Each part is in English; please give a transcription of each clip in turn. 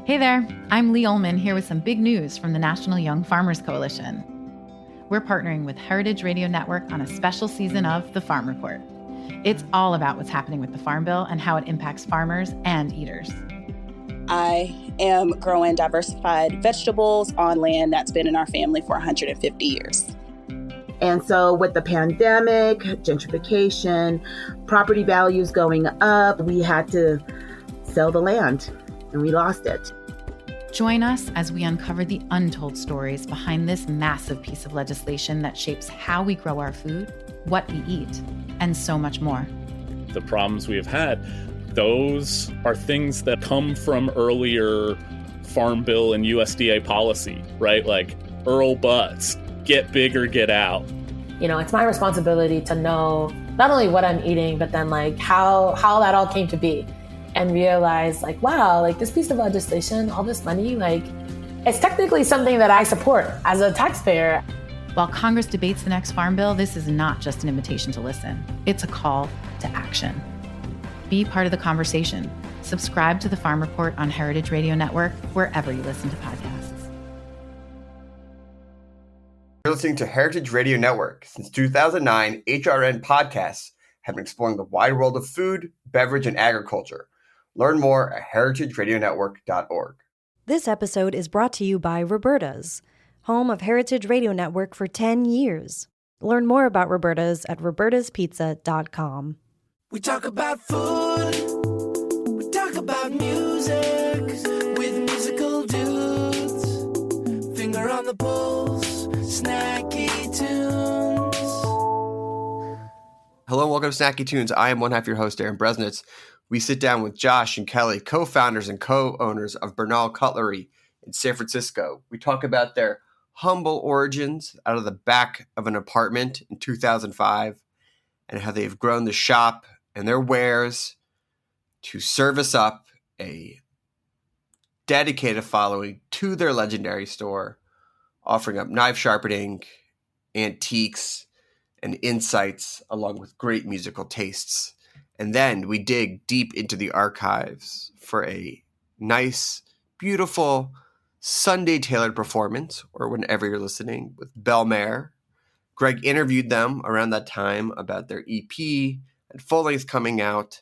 Hey there, I'm Lee Ullman here with some big news from the National Young Farmers Coalition. We're partnering with Heritage Radio Network on a special season of The Farm Report. It's all about what's happening with the Farm Bill and how it impacts farmers and eaters. I am growing diversified vegetables on land that's been in our family for 150 years. And so with the pandemic, gentrification, property values going up, we had to sell the land and we lost it. Join us as we uncover the untold stories behind this massive piece of legislation that shapes how we grow our food, what we eat, and so much more. The problems we have had, those are things that come from earlier Farm Bill and USDA policy, right? Like Earl Butz, get big or get out. You know, it's my responsibility to know not only what I'm eating, but then like how that all came to be. And realize like, wow, like this piece of legislation, all this money, like it's technically something that I support as a taxpayer. While Congress debates the next Farm Bill, this is not just an invitation to listen. It's a call to action. Be part of the conversation. Subscribe to the Farm Report on Heritage Radio Network, wherever you listen to podcasts. You're listening to Heritage Radio Network. Since 2009, HRN podcasts have been exploring the wide world of food, beverage, and agriculture. Learn more at heritageradionetwork.org. This episode is brought to you by Roberta's, home of Heritage Radio Network for 10 years. Learn more about Roberta's at robertaspizza.com. We talk about food, we talk about music, with musical dudes, finger on the pulse, snacky tunes. Hello and welcome to Snacky Tunes. I am one half your host, Aaron Bresnitz. We sit down with Josh and Kelly, co-founders and co-owners of Bernal Cutlery in San Francisco. We talk about their humble origins out of the back of an apartment in 2005 and how they've grown the shop and their wares to service up a dedicated following to their legendary store, offering up knife sharpening, antiques, and insights along with great musical tastes. And then we dig deep into the archives for a nice, beautiful, Sunday-tailored performance, or whenever you're listening, with Belle Mare. Greg interviewed them around that time about their EP and full-length coming out,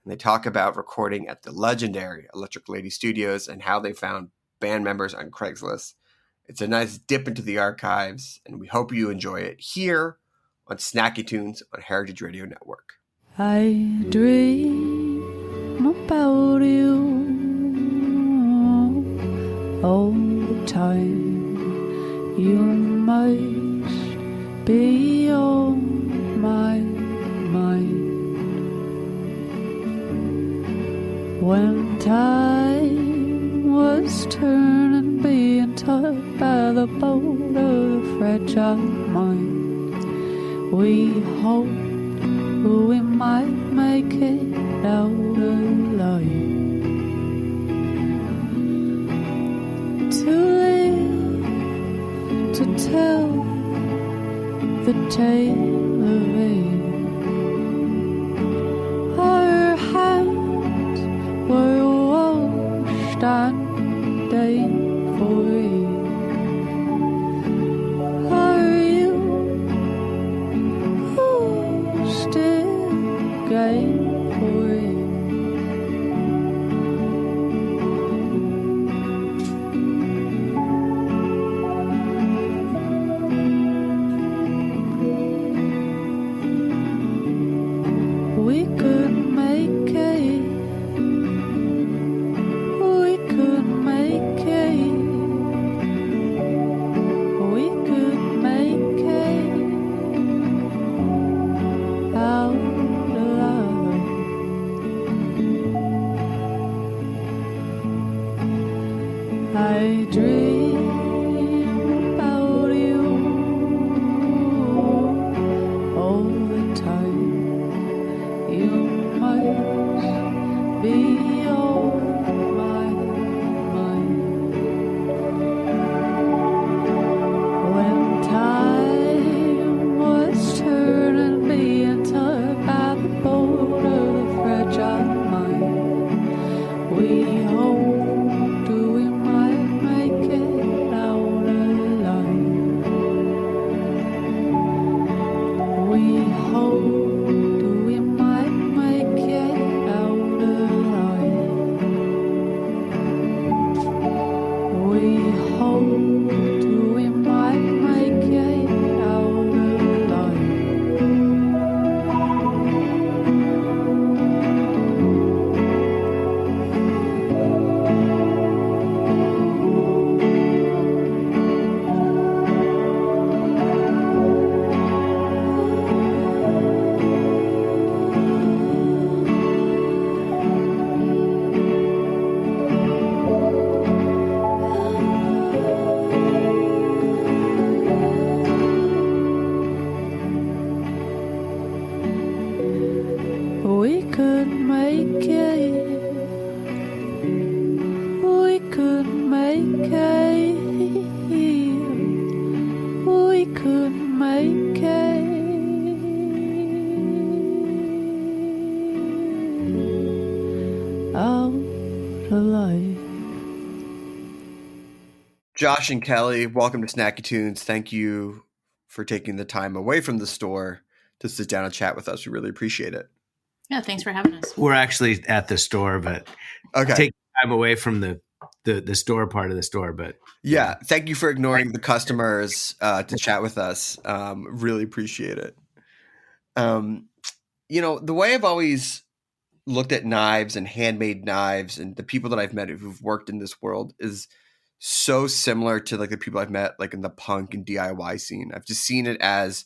and they talk about recording at the legendary Electric Lady Studios and how they found band members on Craigslist. It's a nice dip into the archives, and we hope you enjoy it here on Snacky Tunes on Heritage Radio Network. I dream about you all the time. You must be on my mind. When time was turning, being taught by the boat of the fragile mind, we hope we might make it out alive. To live, to tell the tale of it. Our hands were washed and day for it. Are you still game for it? We could make it. We could make it. We could make it out alive. I dream about you all the time. You must be on my mind. When time was turning, being taught by the boat of the fragile mind, we hope to make it. We couldn't make it. We couldn't make it. Out of life. Josh and Kelly, welcome to Snacky Tunes. Thank you for taking the time away from the store to sit down and chat with us. We really appreciate it. Yeah, thanks for having us. We're actually at the store, but Okay. take time away from the store part of the store. But Yeah, thank you for ignoring the customers to chat with us. Really appreciate it. The way I've always looked at knives and handmade knives and the people that I've met who've worked in this world is so similar to like the people I've met like in the punk and DIY scene. I've just seen it as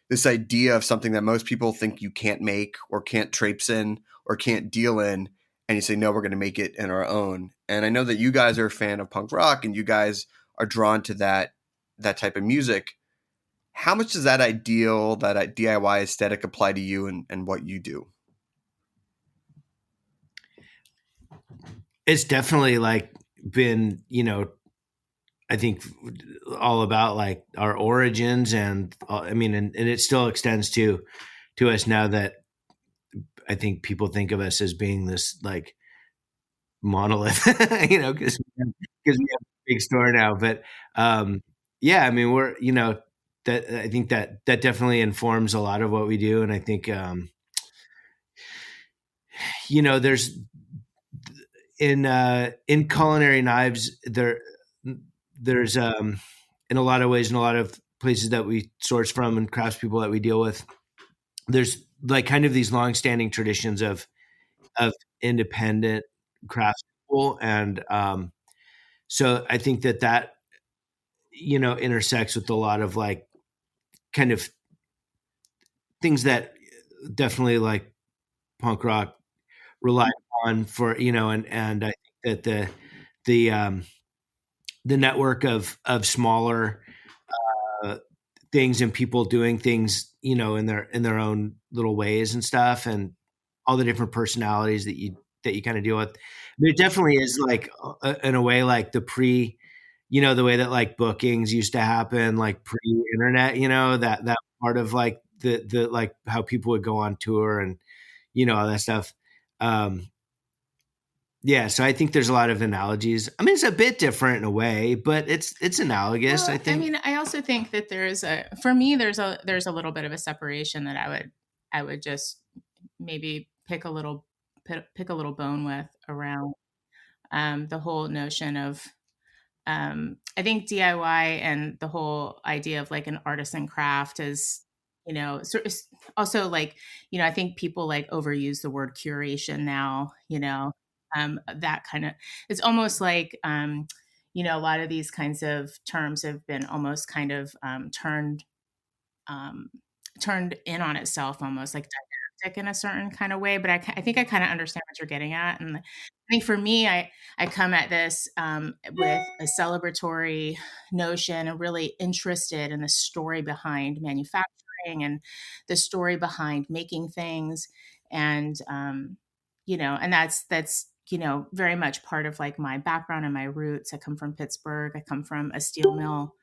this idea of something that most people think you can't make or can't traipse in or can't deal in. And you say, no, we're going to make it in our own. And I know that you guys are a fan of punk rock and you guys are drawn to that type of music. How much does that ideal, that DIY aesthetic apply to you and what you do? it's definitely like been, I think all about like our origins and and it still extends to us now that I think people think of us as being this like monolith, because we have a big store now. But we're, that I think that definitely informs a lot of what we do. And I think, there's in culinary knives, there's in a lot of ways, in a lot of places that we source from and craftspeople that we deal with, there's like kind of these long-standing traditions of independent craftspeople, and so I think that intersects with a lot of like kind of things that definitely like punk rock relied on for, and I think that the network of smaller things and people doing things, in their own little ways and stuff, and all the different personalities that you kind of deal with. It definitely is like in a way like the the way that like bookings used to happen, like pre-internet, that part of like the like how people would go on tour and all that stuff. So I think there's a lot of analogies. I mean, it's a bit different in a way, but it's analogous. Well, I think. I mean, I also think that there's a little bit of a separation that I would just maybe pick a little bone with around the whole notion of I think DIY and the whole idea of like an artisan craft is, also like, I think people like overuse the word curation now, that kind of, it's almost like, a lot of these kinds of terms have been almost kind of turned in on itself, almost like didactic in a certain kind of way. But I think I kind of understand what you're getting at. And I think for me, I come at this with a celebratory notion and really interested in the story behind manufacturing and the story behind making things. And, and that's, very much part of like my background and my roots. I come from Pittsburgh. I come from a steel mill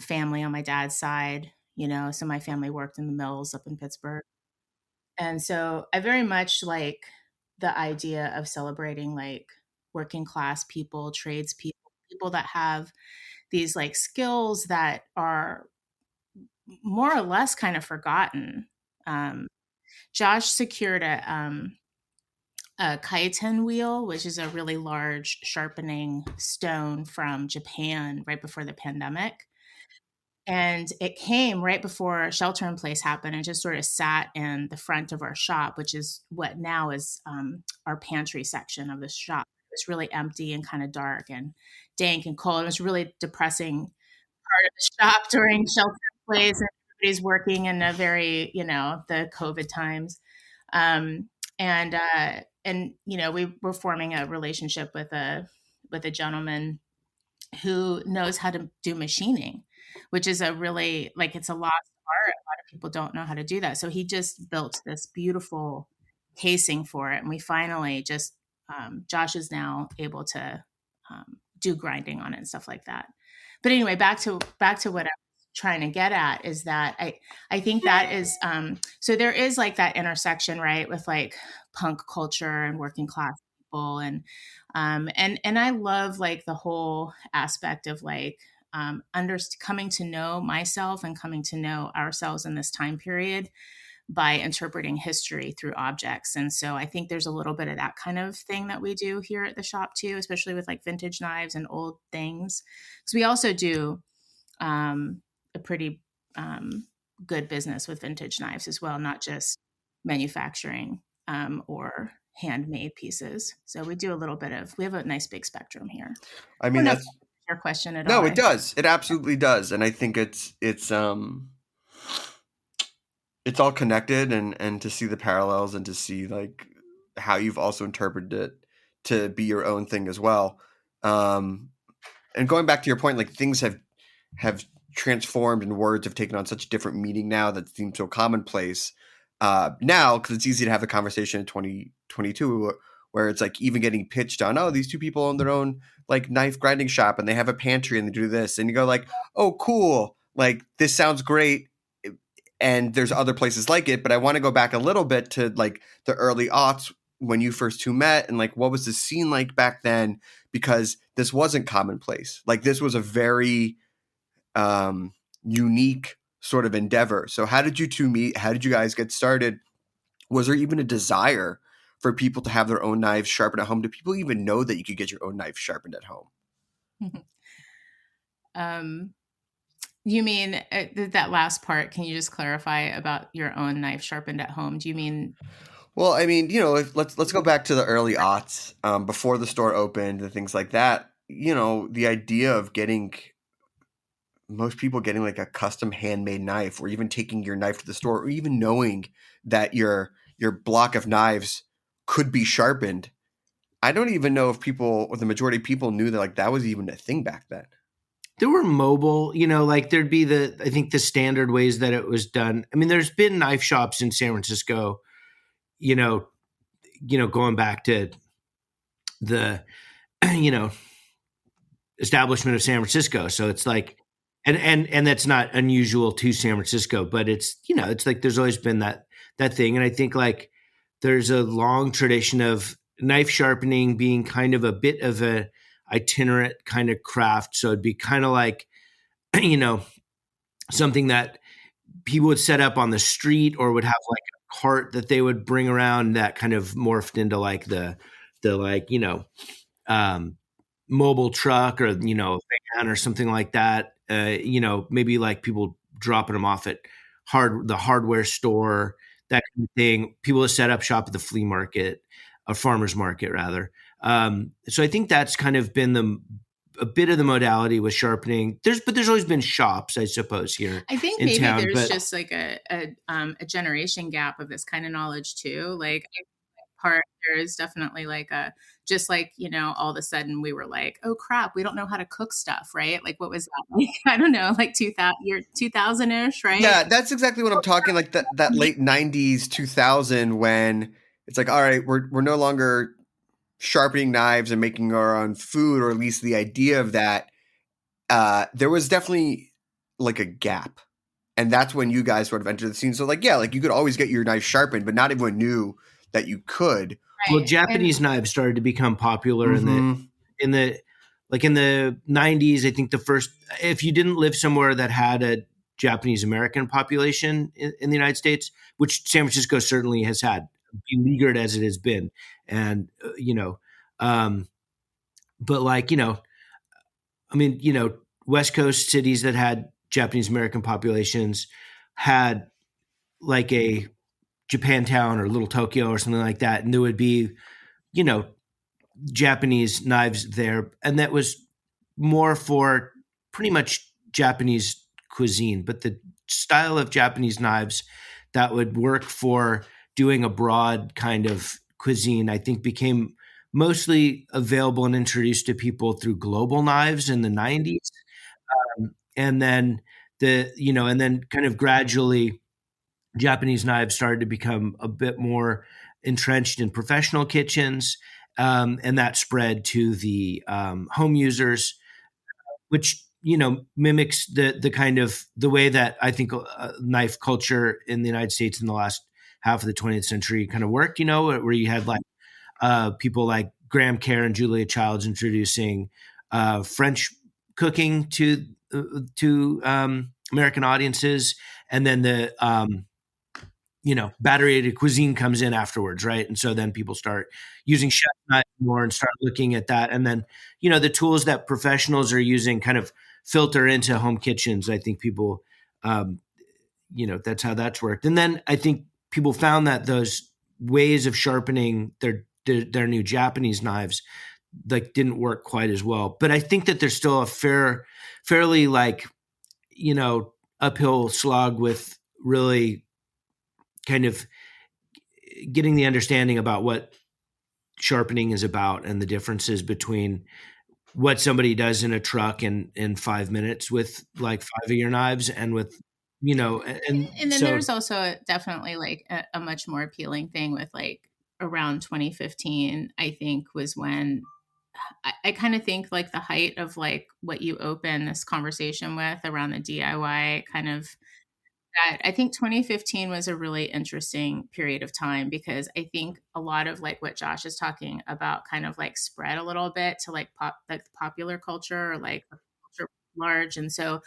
family on my dad's side, so my family worked in the mills up in Pittsburgh. And so I very much like the idea of celebrating like working class people, tradespeople, people that have these like skills that are more or less kind of forgotten. Josh secured a kaiten wheel, which is a really large sharpening stone from Japan right before the pandemic. And it came right before shelter in place happened and just sort of sat in the front of our shop, which is what now is our pantry section of the shop. It was really empty and kind of dark and dank and cold. It was really depressing part of the shop during shelter in place, and everybody's working in a very, the COVID times. We were forming a relationship with a gentleman who knows how to do machining, which is a really like, it's a lost art. A lot of people don't know how to do that. So he just built this beautiful casing for it. And we finally just, Josh is now able to do grinding on it and stuff like that. But anyway, back to what I'm trying to get at is that I think that is, so there is like that intersection, right, with like punk culture and working class people. And I love like the whole aspect of like, coming to know myself and coming to know ourselves in this time period by interpreting history through objects. And so I think there's a little bit of that kind of thing that we do here at the shop too, especially with like vintage knives and old things. Because we also do a pretty good business with vintage knives as well, not just manufacturing or handmade pieces. So we do a little bit of, we have a nice big spectrum here. I mean, that's your question at no, all. it does. It absolutely does. And I think it's all connected, and to see the parallels and to see like how you've also interpreted it to be your own thing as well. And going back to your point, like things have transformed and words have taken on such different meaning now that seem so commonplace now, because it's easy to have the conversation in 2022 where it's like even getting pitched on, oh, these two people own their own like knife grinding shop and they have a pantry and they do this, and you go like, oh, cool, like this sounds great. And there's other places like it, but I want to go back a little bit to like the early aughts when you first two met, and like what was the scene like back then? Because this wasn't commonplace. Like this was a very unique sort of endeavor. So how did you two meet? How did you guys get started? Was there even a desire for people to have their own knives sharpened at home? Do people even know that you could get your own knife sharpened at home? You mean that last part? Can you just clarify about your own knife sharpened at home? Do you mean? Well, I mean, you know, let's go back to the early aughts, before the store opened and things like that. You know, the idea of most people getting like a custom handmade knife, or even taking your knife to the store, or even knowing that your block of knives could be sharpened. I don't even know if people, or the majority of people, knew that like that was even a thing back then. There were mobile, you know, like there'd be I think the standard ways that it was done. I mean, there's been knife shops in San Francisco, you know, going back to the, establishment of San Francisco. So it's like, and that's not unusual to San Francisco, but it's, it's like, there's always been that thing. And I think like there's a long tradition of knife sharpening being kind of a bit of a itinerant kind of craft. So it'd be kind of like, something that people would set up on the street, or would have like a cart that they would bring around, that kind of morphed into like the like, mobile truck, or, van or something like that. Maybe like people dropping them off at the hardware store, that kind of thing. People would set up shop at the flea market, a farmer's market rather. So I think that's kind of been a bit of the modality with sharpening. But there's always been shops, I suppose, here. I think in maybe town, there's just like a generation gap of this kind of knowledge too. Like there is definitely like just like, all of a sudden we were like, oh crap, we don't know how to cook stuff, right? Like what was that? Like, I don't know, like 2000-ish, right? Yeah, that's exactly what I'm talking, like that late 90s, 2000, when it's like, all right, we're no longer sharpening knives and making our own food, or at least the idea of that. There was definitely like a gap. And that's when you guys sort of entered the scene. So like, yeah, like you could always get your knife sharpened, but not everyone knew that you could. Right. Well, Japanese knives started to become popular in the 90s. I think the first, if you didn't live somewhere that had a Japanese American population in the United States, which San Francisco certainly has had, beleaguered as it has been. And, but like, West Coast cities that had Japanese American populations had like a Japantown or Little Tokyo or something like that. And there would be, Japanese knives there. And that was more for pretty much Japanese cuisine, but the style of Japanese knives that would work for doing a broad kind of cuisine, I think became mostly available and introduced to people through global knives in the 90s. And then and then kind of gradually Japanese knives started to become a bit more entrenched in professional kitchens, and that spread to the home users, which mimics the kind of the way that I think knife culture in the United States in the last half of the 20th century kind of worked. Where you had like people like Graham Kerr and Julia Childs introducing French cooking to American audiences, and then the battery cuisine comes in afterwards, right? And so then people start using chef knives more and start looking at that, and then the tools that professionals are using kind of filter into home kitchens. I think people, that's how that's worked. And then I think people found that those ways of sharpening their new Japanese knives like didn't work quite as well. But I think that there's still a fairly like uphill slog with really kind of getting the understanding about what sharpening is about and the differences between what somebody does in a truck in 5 minutes with like 5 of your knives and with and then so, there's also definitely like a much more appealing thing with like around 2015, I think, was when I kind of think like the height of like what you open this conversation with around the DIY kind of that. I think 2015 was a really interesting period of time because I think a lot of like what Josh is talking about kind of like spread a little bit to like popular culture or like culture large. And so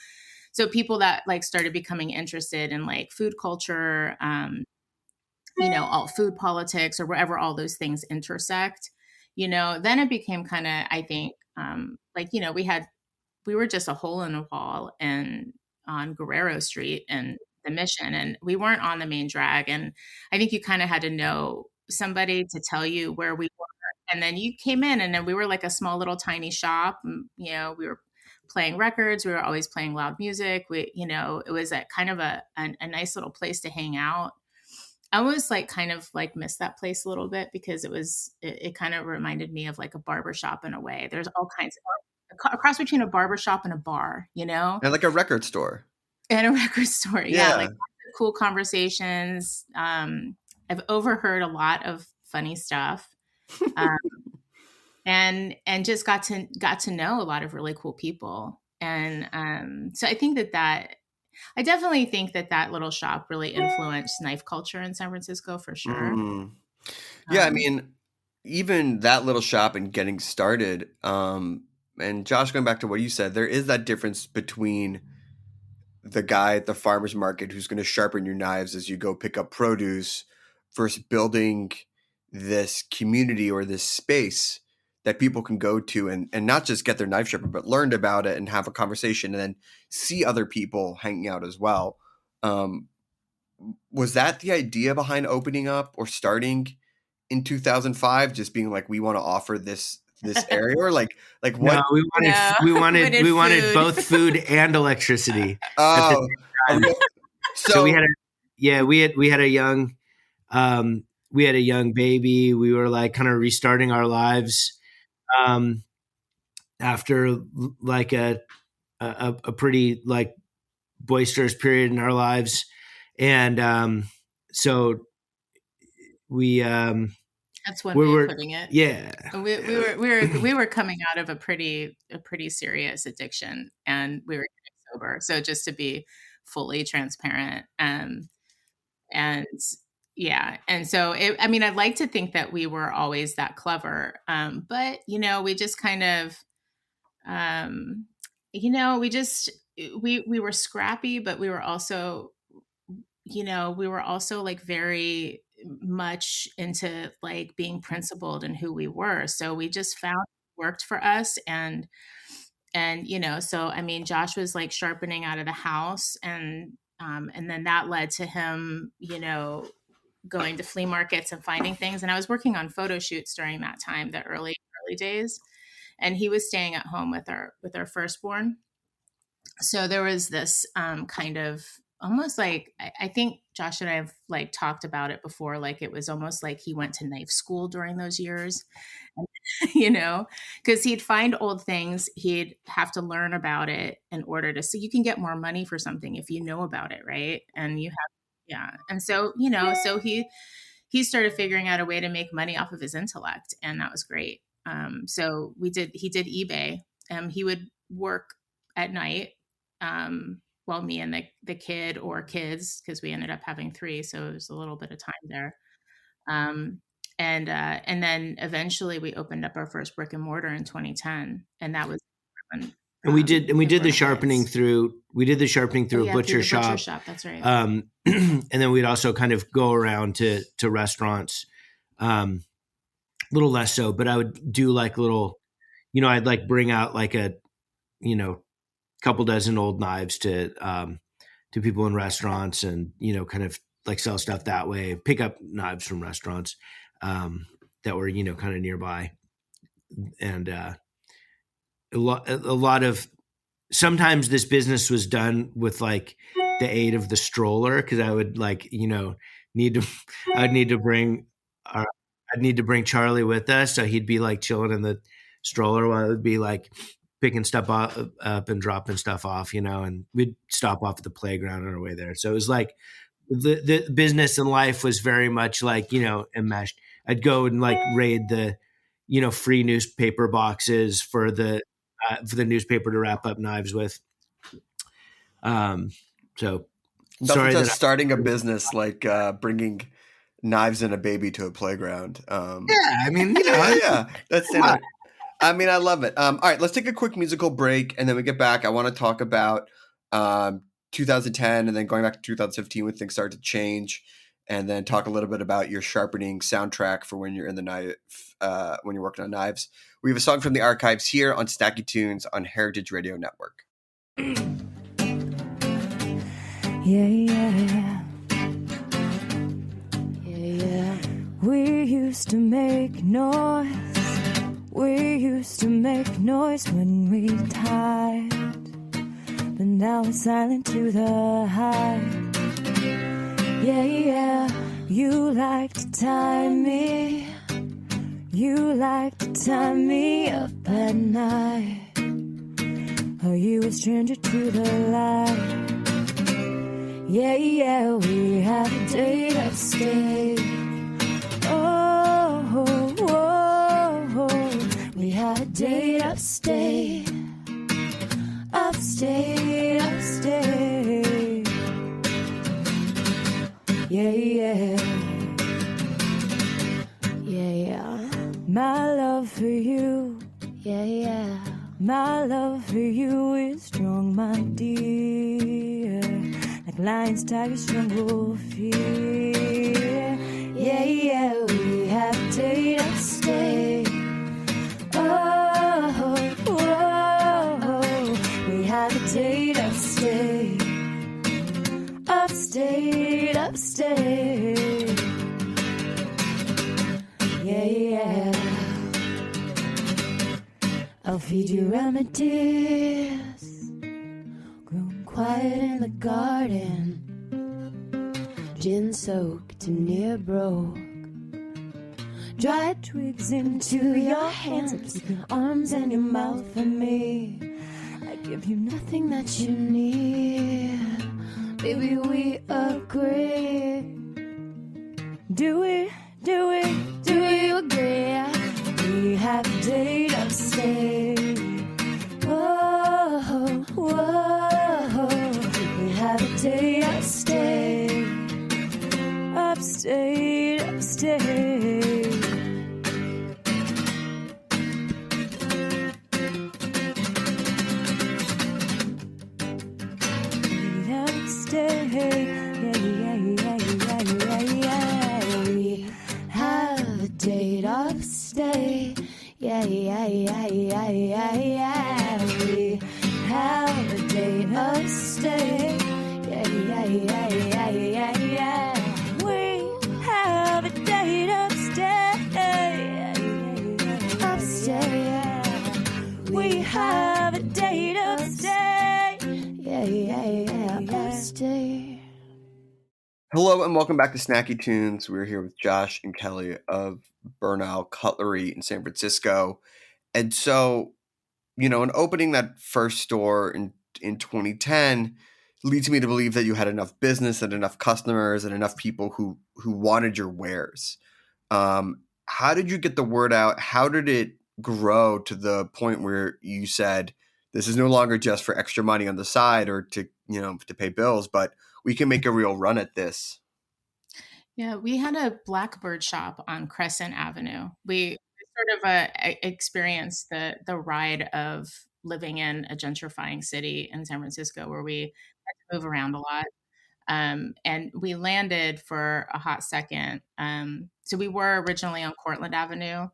people that like started becoming interested in like food culture, all food politics or wherever all those things intersect, then it became kind of, I think, we were just a hole in the wall and on Guerrero Street and the Mission, and we weren't on the main drag. And I think you kind of had to know somebody to tell you where we were. And then you came in and then we were like a small little tiny shop. We were playing records. We were always playing loud music. It was a kind of a nice little place to hang out. I always like kind of like missed that place a little bit because it kind of reminded me of like a barbershop in a way. There's all kinds of a cross between a barbershop and a bar, And like a record store. And a record store. Yeah. Like cool conversations. I've overheard a lot of funny stuff. And just got to know a lot of really cool people. And so I think I definitely think that little shop really influenced knife culture in San Francisco for sure. Yeah, I mean, even that little shop and getting started, and Josh, going back to what you said, there is that difference between the guy at the farmer's market who's going to sharpen your knives as you go pick up produce versus building this community or this space that people can go to and not just get their knife sharpened, but learn about it and have a conversation and then see other people hanging out as well. Was that the idea behind opening up or starting in 2005? Just being like, we want to offer this area, or like what? No, we wanted both food and electricity. Oh, so we had a young baby. We were like kind of restarting our lives after like a pretty like boisterous period in our lives, and so we that's one way of putting it. Yeah, we were coming out of a pretty serious addiction, and we were getting sober. So just to be fully transparent, and yeah, and so I'd like to think that we were always that clever, but we just kind of, we were scrappy, but we were also, like very much into like being principled in who we were. So we just found it worked for us. And so, Josh was like sharpening out of the house, and then that led to him, going to flea markets and finding things. And I was working on photo shoots during that time, the early days. And he was staying at home with our firstborn. So there was this kind of almost like, I think Josh and I have like talked about it before. Like it was almost like he went to knife school during those years, because he'd find old things. He'd have to learn about it in order to, so you can get more money for something if you know about it. Right. And you have, yeah. And so, so he started figuring out a way to make money off of his intellect, and that was great. So he did eBay. He would work at night while me and the kid or kids, because we ended up having 3, so it was a little bit of time there. And then eventually we opened up our first brick and mortar in 2010, and that was when, And we did the Bernal sharpening hits. through a butcher shop. That's right. And then we'd also kind of go around to restaurants, a little less so, but I would do like little, I'd like bring out like a, couple dozen old knives to people in restaurants, and, kind of like sell stuff that way, pick up knives from restaurants that were, kind of nearby. And a lot of, sometimes this business was done with like the aid of the stroller, because I would like, I'd need to bring Charlie with us, so he'd be like chilling in the stroller while I would be like picking stuff up and dropping stuff off, and we'd stop off at the playground on our way there. So it was like the business and life was very much like, enmeshed. I'd go and like raid the, free newspaper boxes for the newspaper to wrap up knives with. So sorry that starting a business like bringing knives and a baby to a playground. Yeah, I mean, yeah, that's it. I mean, I love it. All right, let's take a quick musical break, and then we get back. I want to talk about 2010, and then going back to 2015 when things started to change, and then talk a little bit about your sharpening soundtrack for when you're in the knife, when you're working on knives. We have a song from the archives here on Snacky Tunes on Heritage Radio Network. Yeah. We used to make noise. We used to make noise when we tied. But now it's silent to the high. Yeah. You like to tie me. You like to tie me up at night. Are you a stranger to the light? Yeah, we had a date upstate. Oh, we had a date upstate. Upstate. Yeah. My love for you, yeah. My love for you is strong, my dear. Like lions, tigers, jungle fear. Yeah, we have a date upstate. Oh, we have a date upstate. Upstate. Yeah. I'll feed you remedies, grown quiet in the garden, gin soaked and near broke. Dry twigs into your hands, I keep your arms and your mouth for me. I give you nothing that you need, baby, we agree. Do we agree? We have a date upstate. Whoa, we have a date upstate. Upstate. We have a stay. We have a date upstate. Yeah. We have a date upstate. Yeah. We have a date upstate. We have a date upstate. Yeah. Upstate. Hello and welcome back to Snacky Tunes. We're here with Josh and Kelly of Bernal Cutlery in San Francisco. And so, in opening that first store in 2010, leads me to believe that you had enough business and enough customers and enough people who wanted your wares. How did you get the word out? How did it grow to the point where you said, this is no longer just for extra money on the side or to, to pay bills, but we can make a real run at this? Yeah, we had a Blackbird shop on Crescent Avenue. We sort of experienced the ride of living in a gentrifying city in San Francisco where we had to move around a lot. And we landed for a hot second. So we were originally on Cortlandt Avenue.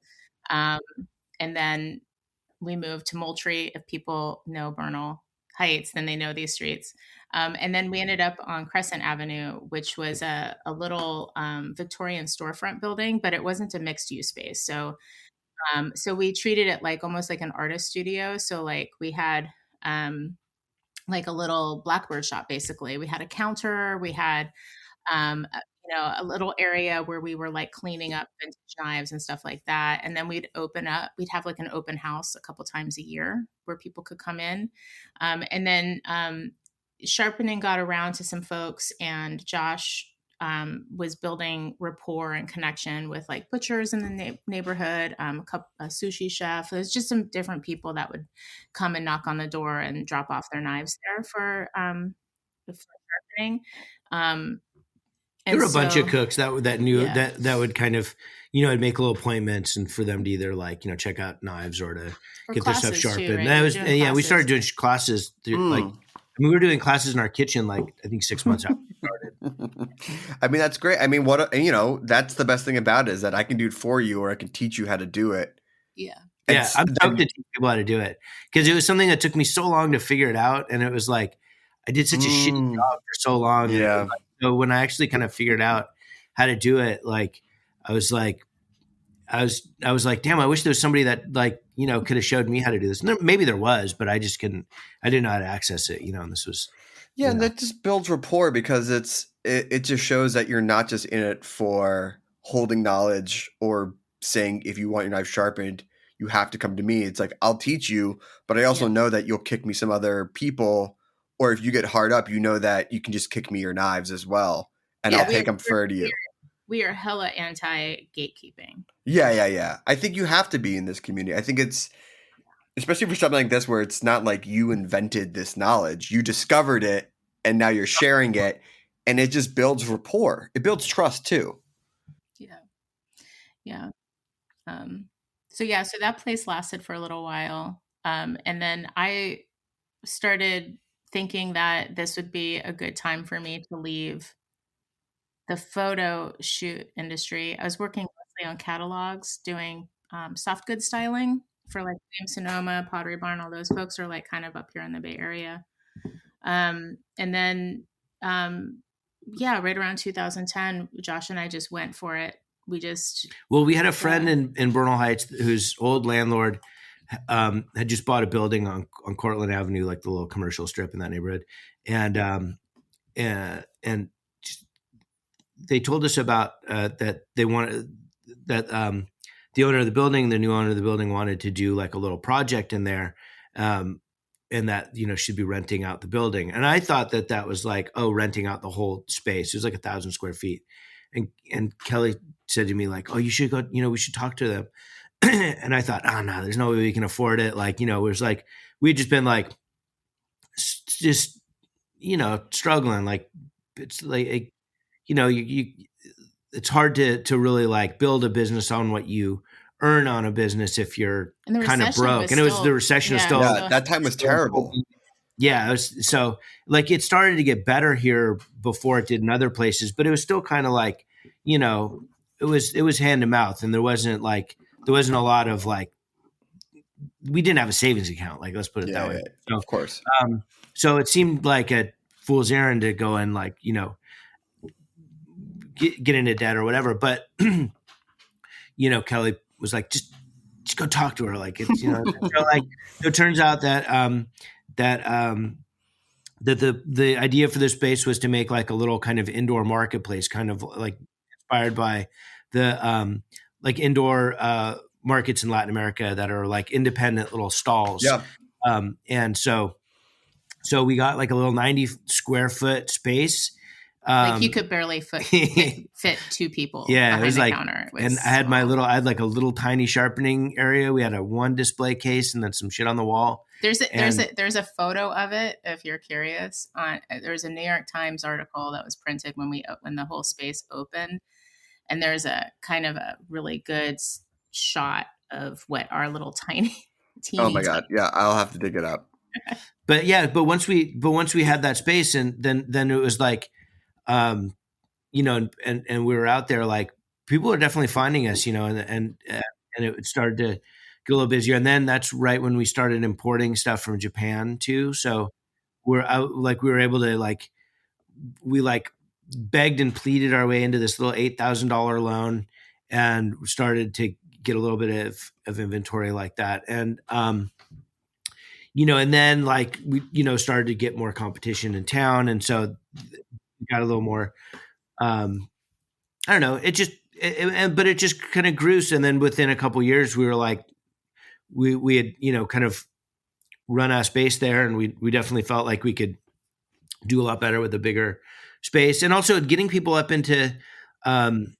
Um, and then we moved to Moultrie. If people know Bernal Heights, then they know these streets. And then we ended up on Crescent Avenue, which was a little Victorian storefront building, but it wasn't a mixed use space. So we treated it like almost like an artist studio. So like we had like a little Blackbird shop, basically. We had a counter, we had a little area where we were like cleaning up vintage knives and stuff like that. And then we'd have like an open house a couple times a year where people could come in. And then sharpening got around to some folks, and Josh was building rapport and connection with like butchers in the neighborhood, a sushi chef. There's just some different people that would come and knock on the door and drop off their knives there for sharpening. There were a bunch of cooks that knew that would kind of, I'd make little appointments and for them to either like, check out knives or to get their stuff sharpened. Too, right? That was, we started doing classes like, we were doing classes in our kitchen, like I think 6 months after we started. I mean, that's great. I mean, that's the best thing about it is that I can do it for you, or I can teach you how to do it. Yeah. Yeah. I'm stoked to teach people how to do it because it was something that took me so long to figure it out. And it was like, I did such a shitty job for so long. Yeah. So when I actually kind of figured out how to do it, like, I was like, damn, I wish there was somebody that like, could have showed me how to do this. And maybe there was, but I just couldn't, I didn't know how to access it, and this was. Yeah. And that just builds rapport because it just shows that you're not just in it for holding knowledge or saying, if you want your knife sharpened, you have to come to me. It's like, I'll teach you, but I also know that you'll kick me some other people. Or if you get hard up, that you can just kick me your knives as well. And I'll take them fair to you. We are hella anti-gatekeeping. Yeah. I think you have to be in this community. I think it's, especially for something like this, where it's not like you invented this knowledge. You discovered it, and now you're sharing it, and it just builds rapport. It builds trust, too. Yeah. So that place lasted for a little while. And then I started thinking that this would be a good time for me to leave the photo shoot industry. I was working mostly on catalogs, doing soft goods styling for like Williams Sonoma, Pottery Barn. All those folks are like kind of up here in the Bay Area. And then, right around 2010, Josh and I just went for it. We had a friend in Bernal Heights whose old landlord had just bought a building on Cortlandt Avenue, like the little commercial strip in that neighborhood. And they told us about that they wanted that the owner of the building, the new owner of the building, wanted to do like a little project in there, and that should be renting out the building. And I thought that was like, renting out the whole space. It was like 1,000 square feet. And Kelly said to me like, we should go. We should talk to them. And I thought, no, there's no way we can afford it. Like, it was like we had just been like, just struggling. Like it's like. It's hard to really like build a business on what you earn on a business if you're kind of broke. And the recession was still. Yeah, that time was terrible. Yeah. So like it started to get better here before it did in other places, but it was still kind of like, it was hand to mouth, and there wasn't a lot of like, we didn't have a savings account. Like, let's put it that way. So, of course. So it seemed like a fool's errand to go and like, get into debt or whatever. But, Kelly was like, just go talk to her. Like, it's, so like, it turns out that the idea for this space was to make like a little kind of indoor marketplace, kind of like inspired by the, like indoor, markets in Latin America that are like independent little stalls. Yeah. And so So we got like a little 90 square foot space. Like you could barely fit two people yeah, behind it was the like, counter. And I had I had like a little tiny sharpening area. We had one display case and then some shit on the wall. There's a photo of it if you're curious. There's a New York Times article that was printed when the whole space opened, and there's a kind of a really good shot of what our little teeny. Oh my God. Yeah. I'll have to dig it up. But once we had that space, and then it was like, you know, and we were out there, like people are definitely finding us, you know, and it started to get a little busier. And then that's right when we started importing stuff from Japan too. So we were able to we begged and pleaded our way into this little $8,000 loan and started to get a little bit of inventory like that. And, you know, and then like we, you know, started to get more competition in town. And so we got a little more, I don't know, but it just kind of grew. And then within a couple of years, we were like, we had, you know, kind of run out of space there. And we definitely felt like we could do a lot better with a bigger space. And also getting people up into Bernal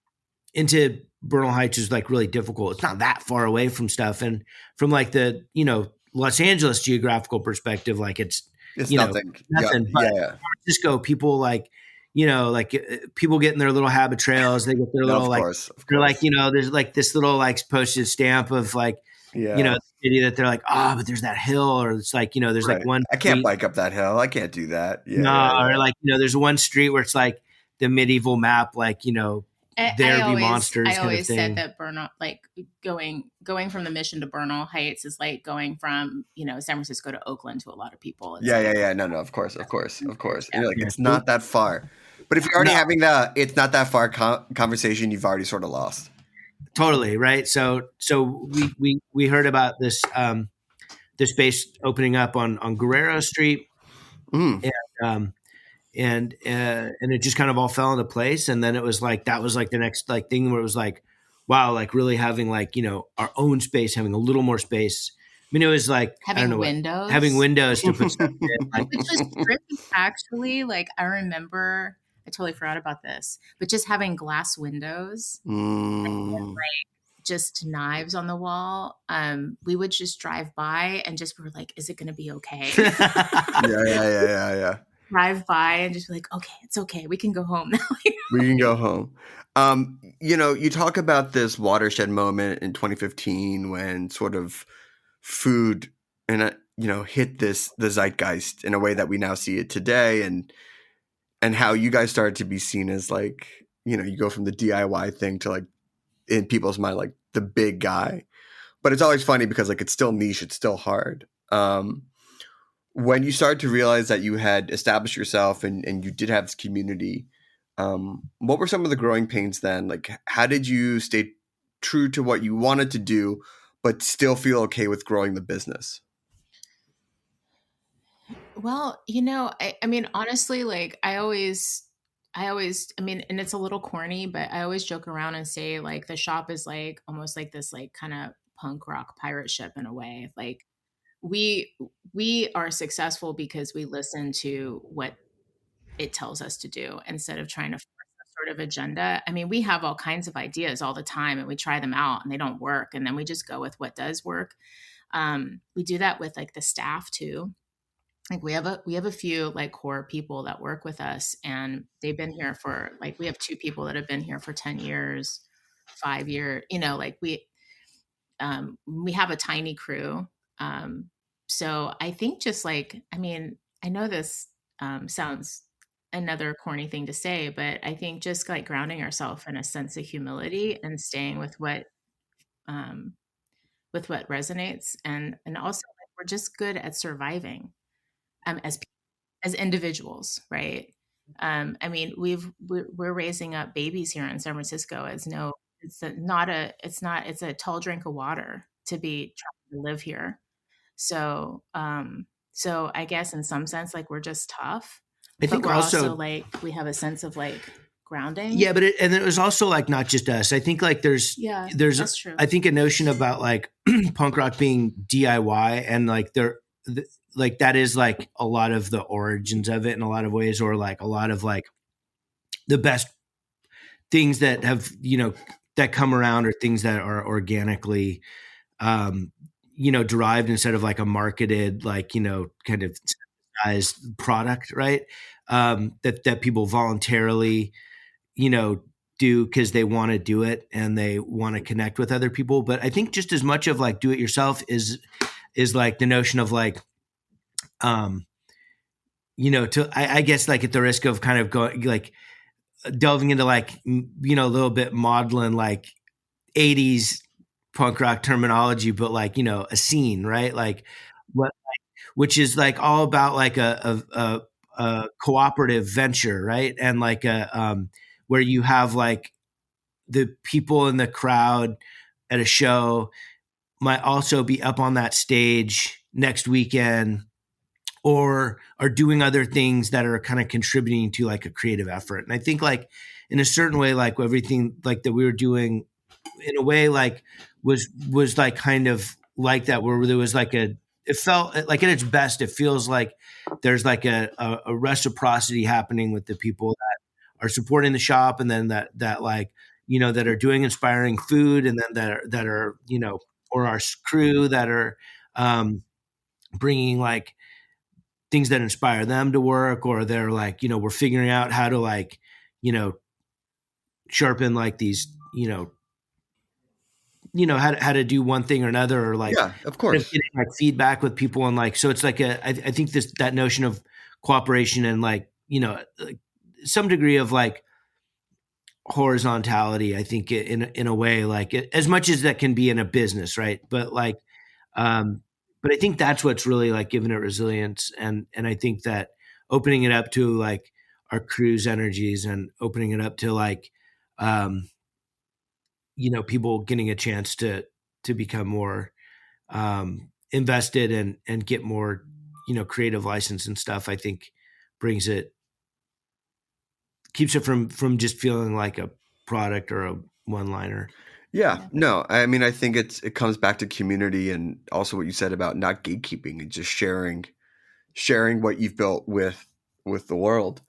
Heights is like really difficult. It's not that far away from stuff. And from like the, you know, Los Angeles geographical perspective, like it's you nothing. Know, nothing. Yeah. But San Francisco, people like, you know, like people get in their little habit trails. They get their little of course. They're like, you know, there's like this little like postage stamp of like, you know, the city that they're like, but there's that hill, or it's like, you know, there's like one. I can't bike up that hill. I can't do that. Or like, you know, there's one street where it's like the medieval map, like, you know, monsters. I always said that Bernal, like going from the Mission to Bernal Heights is like going from, you know, San Francisco to Oakland to a lot of people. It's No, of course. Yeah. Like, it's not that far. But if you're already having the it's not that far conversation, you've already sort of lost. Totally, right? So we heard about this this space opening up on Guerrero Street, and it just kind of all fell into place. And then it was like that was like the next like thing where it was like, wow, like really having like, you know, our own space, having a little more space. I mean, it was like having windows to put stuff in. Like, which was tricky, actually. Like I remember. I totally forgot about this, but just having glass windows and like just knives on the wall. We would just drive by and just were like, is it going to be okay? Yeah. Drive by and just be like, okay, it's okay. We can go home now. We can go home. You know, you talk about this watershed moment in 2015 when sort of food and, you know, hit the zeitgeist in a way that we now see it today. And how you guys started to be seen as like, you know, you go from the DIY thing to like, in people's mind, like the big guy. But it's always funny because like it's still niche, it's still hard. When you started to realize that you had established yourself and you did have this community, what were some of the growing pains then? Like, how did you stay true to what you wanted to do, but still feel okay with growing the business? Well, you know, I mean, honestly, like I always, I mean, and it's a little corny, but I always joke around and say like the shop is like almost like this like kind of punk rock pirate ship in a way. Like we are successful because we listen to what it tells us to do instead of trying to force a sort of agenda. I mean, we have all kinds of ideas all the time and we try them out and they don't work. And then we just go with what does work. We do that with like the staff too. Like we have a few like core people that work with us and they've been here for like, we have 2 people that have been here for 10 years, 5 years, you know, like we have a tiny crew. So I think just like, I mean, I know this sounds another corny thing to say, but I think just like grounding ourselves in a sense of humility and staying with what resonates. And also like, we're just good at surviving. As individuals, right? I mean, we're raising up babies here in San Francisco. It's a tall drink of water to be trying to live here. So I guess in some sense, like we're just tough. I think we're also like we have a sense of like grounding. Yeah, but it was also like not just us. I think like there's that's true. I think a notion about like punk rock being DIY and like like that is like a lot of the origins of it in a lot of ways, or like a lot of like the best things that have, that come around, or things that are organically, derived instead of like a marketed, like, kind of sized product, right? That people voluntarily, do because they want to do it and they want to connect with other people. But I think just as much of like do it yourself is like the notion of like, I guess like at the risk of kind of going like delving into like, a little bit maudlin like 80s punk rock terminology, but like, a scene, right? Like what, which is like all about like a cooperative venture, right? And like where you have like the people in the crowd at a show might also be up on that stage next weekend, or are doing other things that are kind of contributing to like a creative effort. And I think like in a certain way, like everything like that we were doing in a way like was like kind of like that, where there was like it felt like at its best, it feels like there's like a reciprocity happening with the people that are supporting the shop, and then that like, that are doing inspiring food, and then that are, or our crew that are bringing like things that inspire them to work, or they're like, we're figuring out how to like, sharpen like these, how to do one thing or another, or like, Yeah, of course. getting like feedback with people. And like, so it's like I think that notion of cooperation and like, like some degree of like horizontality, I think in a way, like as much as that can be in a business, right? But like, but I think that's what's really like giving it resilience. And I think that opening it up to like our crew's energies, and opening it up to like, people getting a chance to become more invested and get more, creative license and stuff, I think keeps it from just feeling like a product or a one-liner. Yeah, no, I mean, I think it comes back to community, and also what you said about not gatekeeping and just sharing what you've built with the world.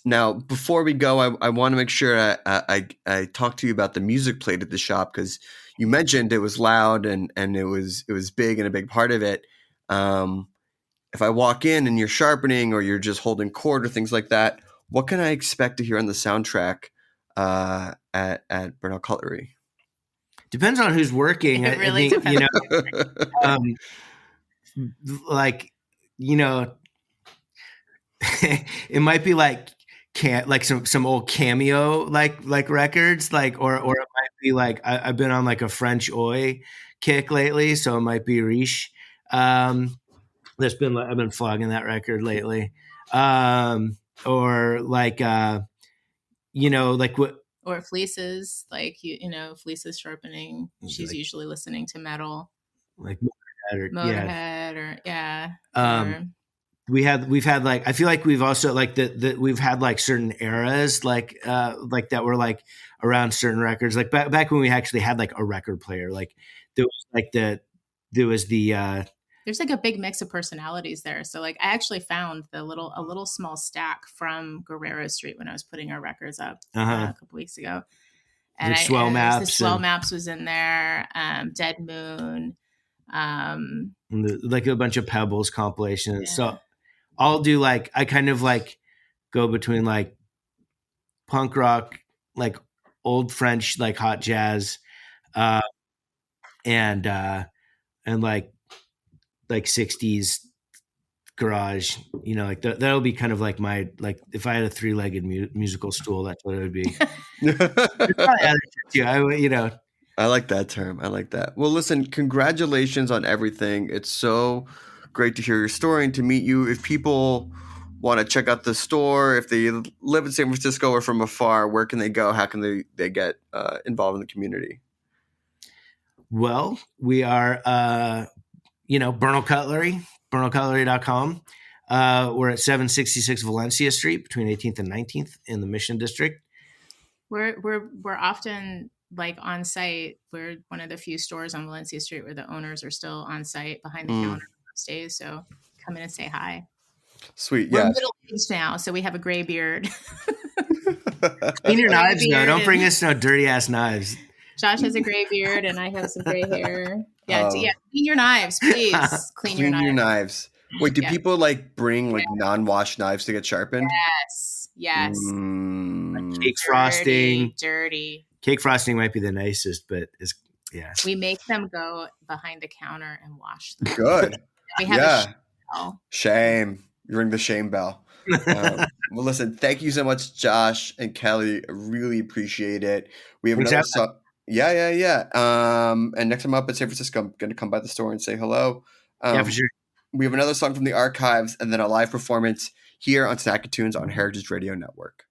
Now, before we go, I want to make sure I talk to you about the music played at the shop, because you mentioned it was loud and it was big and a big part of it. If I walk in and you're sharpening, or you're just holding chord or things like that, what can I expect to hear on the soundtrack at Bernal Cutlery? Depends on who's working. It really I think, depends. Like, it might be like some old Cameo like records, like or it might be like I've been on like a French Oi kick lately, so it might be Riche. I've been flogging that record lately, or like like what. Or Fleece's, like Fleece's sharpening. She's like, usually listening to metal, like Motorhead, or we've had like, I feel like we've also like we've had like certain eras like that were like around certain records, like back when we actually had like a record player, like there was there's like a big mix of personalities there. So like I actually found a little small stack from Guerrero Street when I was putting our records up a couple weeks ago. And like Swell Maps. The Swell Maps was in there. Dead Moon. Like a bunch of Pebbles compilations. Yeah. So I'll do like, I kind of like go between like punk rock, like old French, like hot jazz, and like 60s garage, like that'll be kind of like my, like if I had a three-legged musical stool, that's what it would be. I like that term. I like that. Well, listen, congratulations on everything. It's so great to hear your story and to meet you. If people want to check out the store, if they live in San Francisco or from afar, where can they go? How can they get involved in the community? Well, we are, Bernal Cutlery, bernalcutlery.com. We're at 766 Valencia Street between 18th and 19th in the Mission District. We're often like on site. We're one of the few stores on Valencia Street where the owners are still on site behind the counter. most days. So come in and say hi. Sweet. We're Yeah. middle-aged now, so we have a gray beard. Clean your knives, though. Don't and- bring us no dirty ass knives. Josh has a gray beard and I have some gray hair. Yeah, clean your knives, please. Clean your knives. Wait, do people like bring like non-washed knives to get sharpened? Yes. Cake frosting. Dirty. Cake frosting might be the nicest, but it's We make them go behind the counter and wash them. Good. We have a bell. Shame. You ring the shame bell. Well, listen, thank you so much, Josh and Kelly. I really appreciate it. We have another song. Yeah. And next time I'm up in San Francisco, I'm going to come by the store and say hello. For sure. We have another song from the archives and then a live performance here on Snacky Tunes on Heritage Radio Network.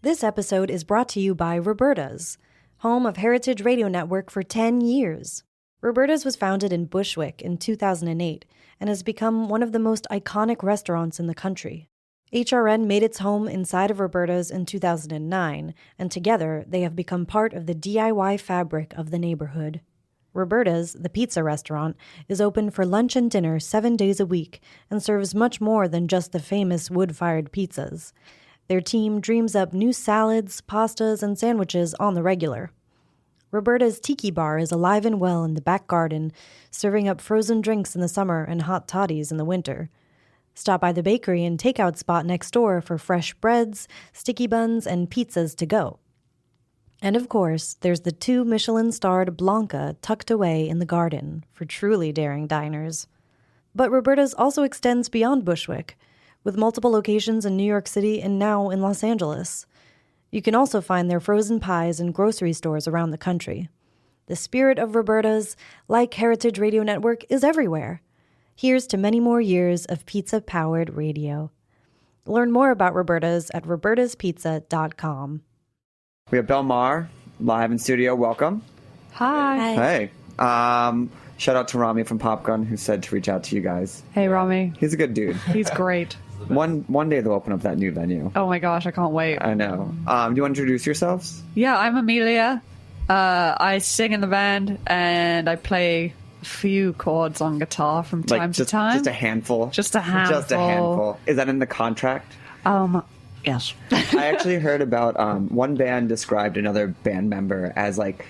This episode is brought to you by Roberta's, home of Heritage Radio Network for 10 years. Roberta's was founded in Bushwick in 2008 and has become one of the most iconic restaurants in the country. HRN made its home inside of Roberta's in 2009, and together they have become part of the DIY fabric of the neighborhood. Roberta's, the pizza restaurant, is open for lunch and dinner 7 days a week and serves much more than just the famous wood-fired pizzas. Their team dreams up new salads, pastas, and sandwiches on the regular. Roberta's Tiki Bar is alive and well in the back garden, serving up frozen drinks in the summer and hot toddies in the winter. Stop by the bakery and takeout spot next door for fresh breads, sticky buns, and pizzas to go. And of course, there's the 2 Michelin-starred Blanca tucked away in the garden for truly daring diners. But Roberta's also extends beyond Bushwick, with multiple locations in New York City and now in Los Angeles. You can also find their frozen pies in grocery stores around the country. The spirit of Roberta's, like Heritage Radio Network, is everywhere. Here's to many more years of pizza-powered radio. Learn more about Roberta's at robertaspizza.com. We have Belle Mare live in studio. Welcome. Hi. Hey. Shout out to Rami from Pop Gun who said to reach out to you guys. Hey, Rami. He's a good dude. He's great. One day they'll open up that new venue. Oh my gosh, I can't wait. I know. Do you want to introduce yourselves? Yeah, I'm Amelia. I sing in the band and I play a few chords on guitar from time to time. Just a handful? Just a handful. Just a handful. Is that in the contract? Yes. I actually heard about one band described another band member as like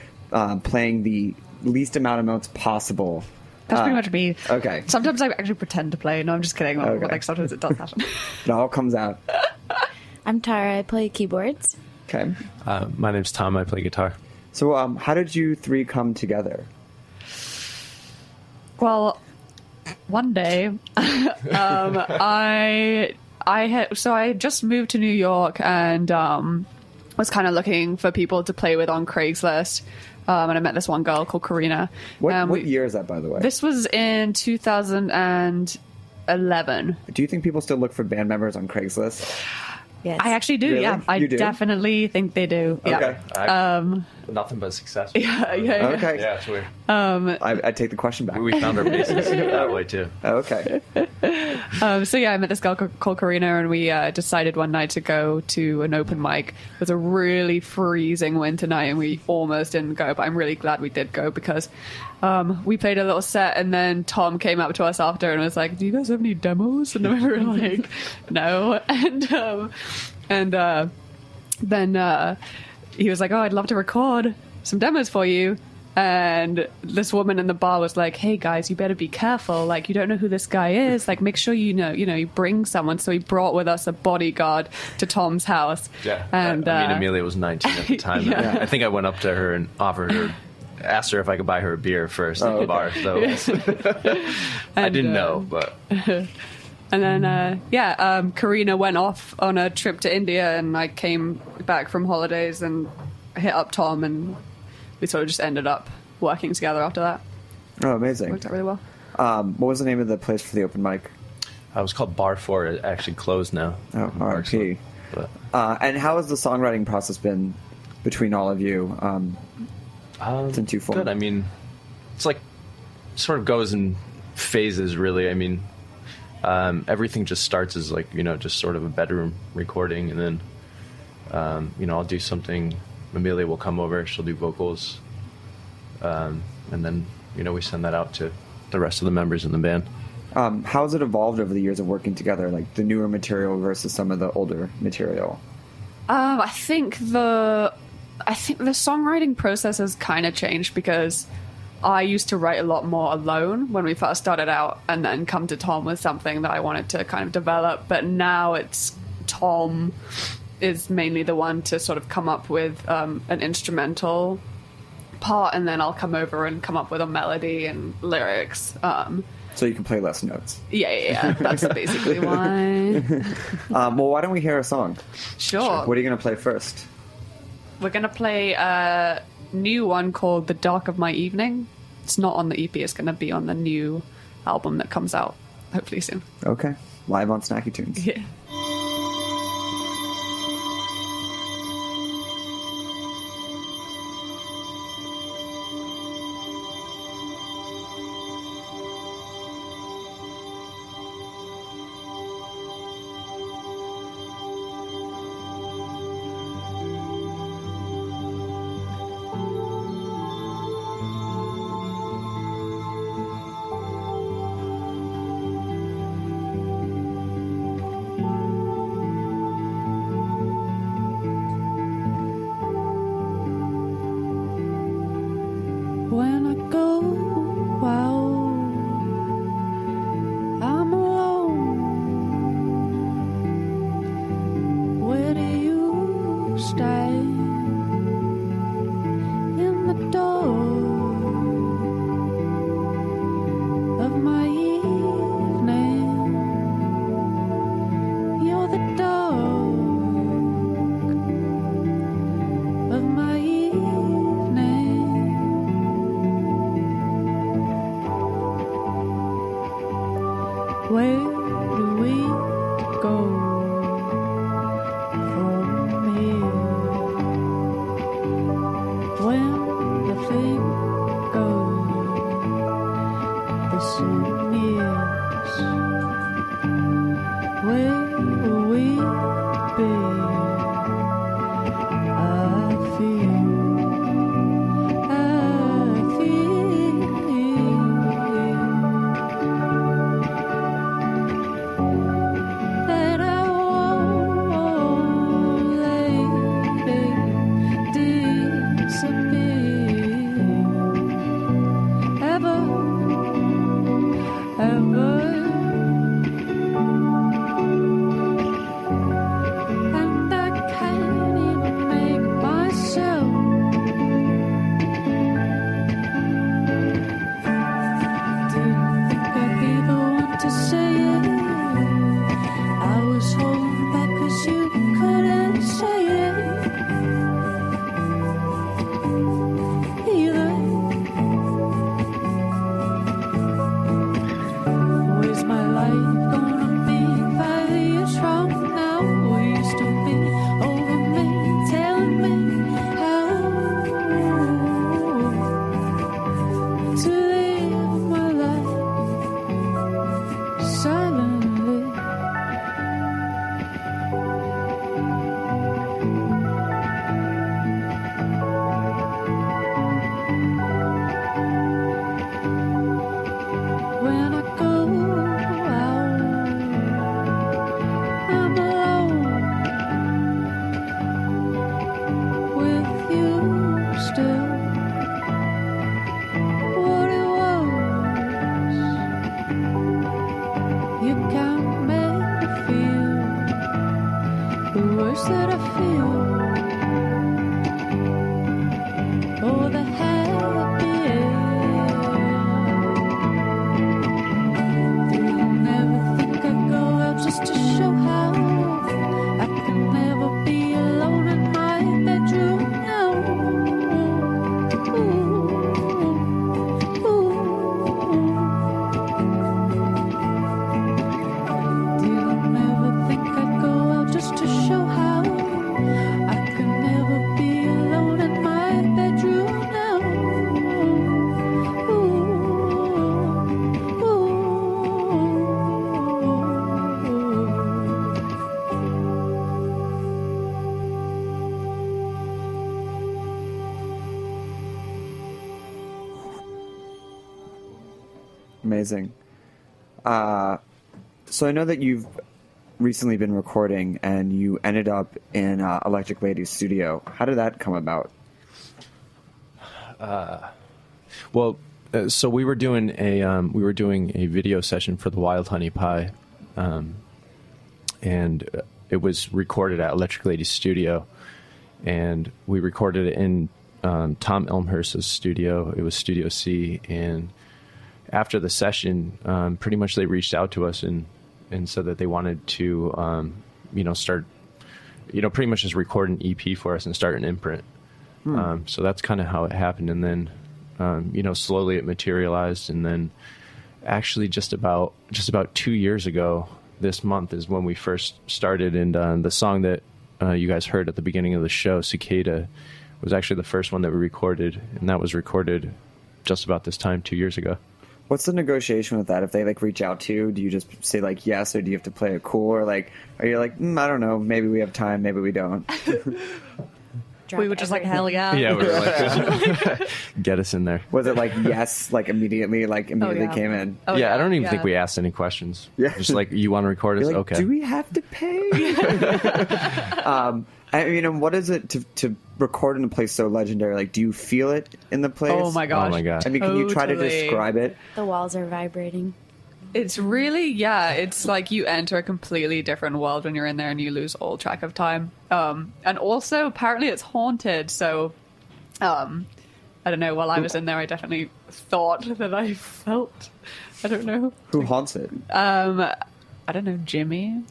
playing the least amount of notes possible. That's pretty much me. Okay. Sometimes I actually pretend to play. No, I'm just kidding. Okay. But like sometimes it does happen. It all comes out. I'm Tara. I play keyboards. Okay. My name's Tom. I play guitar. So how did you three come together? Well, one day, I just moved to New York and was kind of looking for people to play with on Craigslist. And I met this one girl called Karina. What year is that, by the way? This was in 2011. Do you think people still look for band members on Craigslist? Yes. I actually do, Really? yeah. I You do? definitely think they do. Okay. Yeah. Nothing but success. Yeah. Okay. Yeah, it's weird. I take the question back. We found our bases that way too. Okay. So yeah, I met this girl called Karina, and we decided one night to go to an open mic. It was a really freezing winter night, and we almost didn't go, but I'm really glad we did go because we played a little set, and then Tom came up to us after and was like, "Do you guys have any demos?" And we were like, "No." And then he was like, "Oh, I'd love to record some demos for you." And this woman in the bar was like, "Hey guys, you better be careful. Like, you don't know who this guy is. Like, make sure you bring someone." So he brought with us a bodyguard to Tom's house. Yeah. And I mean, Amelia was 19 at the time. Yeah. I think I went up to her and asked her if I could buy her a beer first at the bar. So I didn't know, but. And then, Karina went off on a trip to India, and I came back from holidays and hit up Tom, and we sort of just ended up working together after that. Oh, amazing. Worked out really well. What was the name of the place for the open mic? It was called Bar 4. It actually closed now. Oh, RP. And how has the songwriting process been between all of you since you formed? Good. I mean, it's like sort of goes in phases, really. I mean, everything just starts as like, just sort of a bedroom recording, and then, I'll do something. Amelia will come over, she'll do vocals, and then, we send that out to the rest of the members in the band. How has it evolved over the years of working together, like the newer material versus some of the older material? I think the songwriting process has kind of changed because I used to write a lot more alone when we first started out, and then come to Tom with something that I wanted to kind of develop. But now it's Tom is mainly the one to sort of come up with an instrumental part, and then I'll come over and come up with a melody and lyrics. So you can play less notes. Yeah. That's basically why. Well, why don't we hear a song? Sure. What are you going to play first? We're going to play a new one called The Dark of My Evening. It's not on the EP. It's going to be on the new album that comes out hopefully soon. Okay. Live on Snacky Tunes. Yeah. When I go out, I'm alone. Where do you stand? In the dark of my evening, you're the dark of my evening. Where do we go from here? When nothing goes the same years, where will we be? I feel that I won't ever. And I can't even make myself. Didn't think I'd be the one to say it. I was holding back 'cause you couldn't say it either. Where's my life gonna be 5 years from now? Will you still be over me, telling me how to live my life silently? When I go out, I'm alone with you still. What it was, you can't make me feel the worst that I feel. Oh, the happy end. You'll never think I'd go out just to show how I can never be alone in my bedroom now. Didn't never think I'd go out just to show how I can never be alone in my bedroom now. Amazing. So I know that you've recently been recording and you ended up in Electric Lady's studio. How did that come about? So we were doing a video session for the Wild Honey Pie, and it was recorded at Electric Lady's studio, and we recorded it in Tom Elmhurst's studio. It was Studio C, and after the session, pretty much they reached out to us and said that they wanted to, start, pretty much just record an EP for us and start an imprint. So that's kind of how it happened. And then, slowly it materialized. And then actually just about 2 years ago, this month is when we first started. And the song that you guys heard at the beginning of the show, Cicada, was actually the first one that we recorded. And that was recorded just about this time 2 years ago. What's the negotiation with that? If they reach out to you, do you just say yes, or do you have to play it cool, or are you I don't know, maybe we have time, maybe we don't? We were just hell yeah. Yeah, we were get us in there. Was it yes, immediately, came in? Oh, yeah, I don't even think we asked any questions. Yeah. Just you want to record us? Okay. Do we have to pay? What is it to record in a place so legendary? Do you feel it in the place? Oh my gosh. Oh my god. Can you try to describe it? The walls are vibrating. It's really, it's you enter a completely different world when you're in there and you lose all track of time. And also, apparently it's haunted, so I don't know, while I was in there, I definitely thought that I felt, I don't know. Who haunts it? I don't know, Jimmy.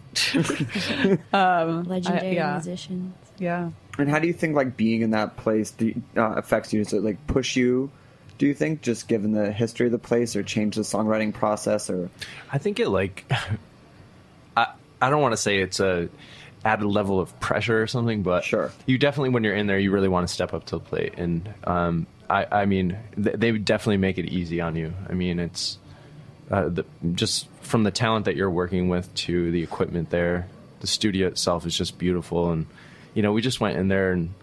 Legendary musicians. Yeah. And how do you think being in that place affects you? Does it push you, do you think, just given the history of the place, or change the songwriting process? Or I think it I don't want to say it's a added level of pressure or something, but sure, you definitely, when you're in there, you really want to step up to the plate. And they would definitely make it easy on you. I mean, it's just from the talent that you're working with to the equipment there, the studio itself is just beautiful. And we just went in there and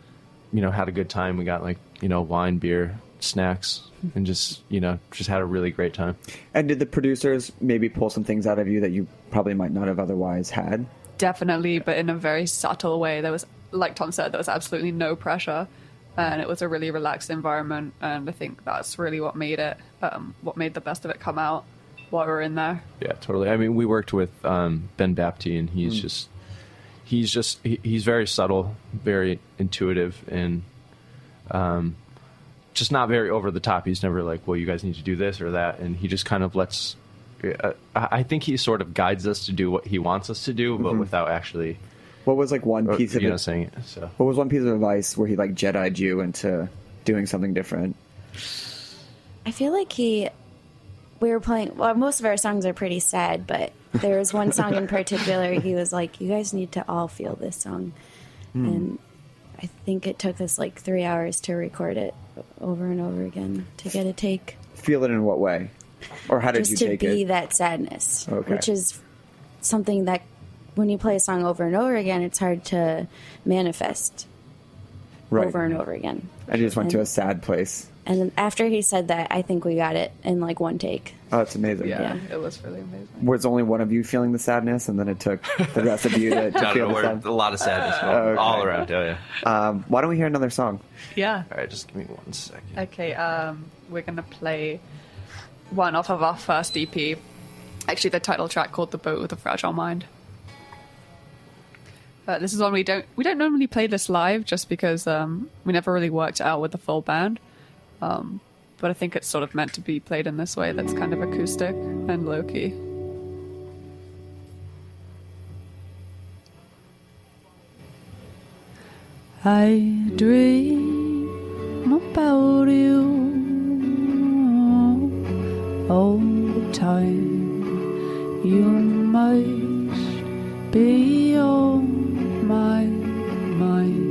had a good time. We got wine, beer, snacks, and just had a really great time. And did the producers maybe pull some things out of you that you probably might not have otherwise had? Definitely, but in a very subtle way. There was, like Tom said, there was absolutely no pressure, and it was a really relaxed environment. And I think that's really what made it, what made the best of it come out. while we're in there. Yeah, totally. I mean, we worked with Ben Bapty, and he's very subtle, very intuitive, and just not very over the top. He's never like, well, you guys need to do this or that, and he just kind of lets. I think he sort of guides us to do what he wants us to do, but without actually. What was like one piece of saying it? So. What was one piece of advice where he like Jedi'd you into doing something different? I feel like we were playing, well, most of our songs are pretty sad, but there was one song in particular, he was like, you guys need to all feel this song. And I think it took us like 3 hours to record it over and over again to get a take. Feel it in what way? Or how did you take it? Just to be that sadness, okay. Which is something that when you play a song over and over again, it's hard to manifest over and over again. I just went to a sad place. And then after he said that, I think we got it in like one take. Oh, that's amazing. Yeah, it was really amazing. Was only one of you feeling the sadness, and then it took the rest of you to feel the sadness? A lot of sadness all around. Oh, yeah. Why don't we hear another song? Yeah. All right, just give me 1 second. Okay, we're going to play one off of our first EP. Actually, the title track called The Boat with a Fragile Mind. This is one we don't normally play this live just because we never really worked it out with the full band. But I think it's sort of meant to be played in this way that's kind of acoustic and low-key. I dream about you all the time. You must be on my mind.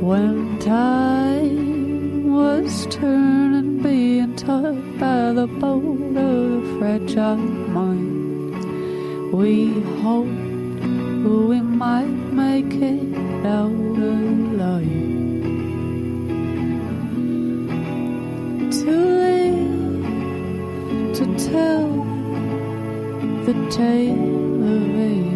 When time was turning, being taught by the boat of a fragile mind, we hoped we might make it out alive. To live, to tell the tale of it.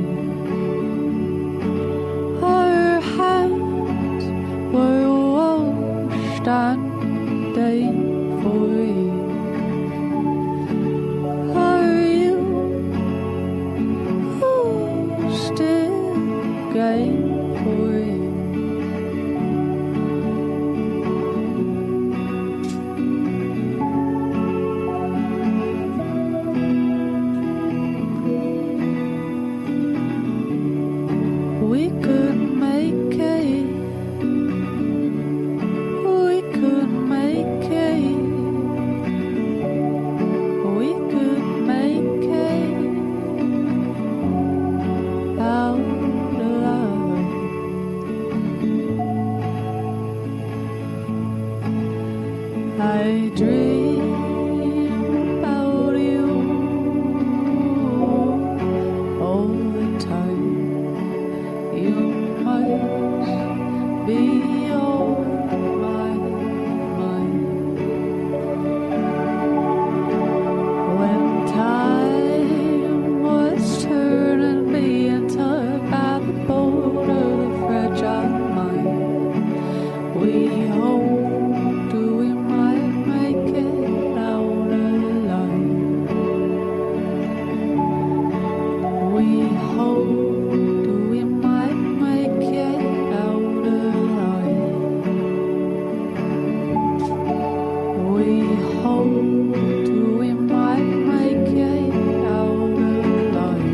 Our hands were washed and day for it. Are you still game for it? We could make it. We could make it. We could make it out alive. I dream about you all the time. You must be on my mind. When time was turning, being taught by the boat of a fragile mind, we hoped we might make it out alive. We hoped we might make it out alive. We hoped we might make it out alive.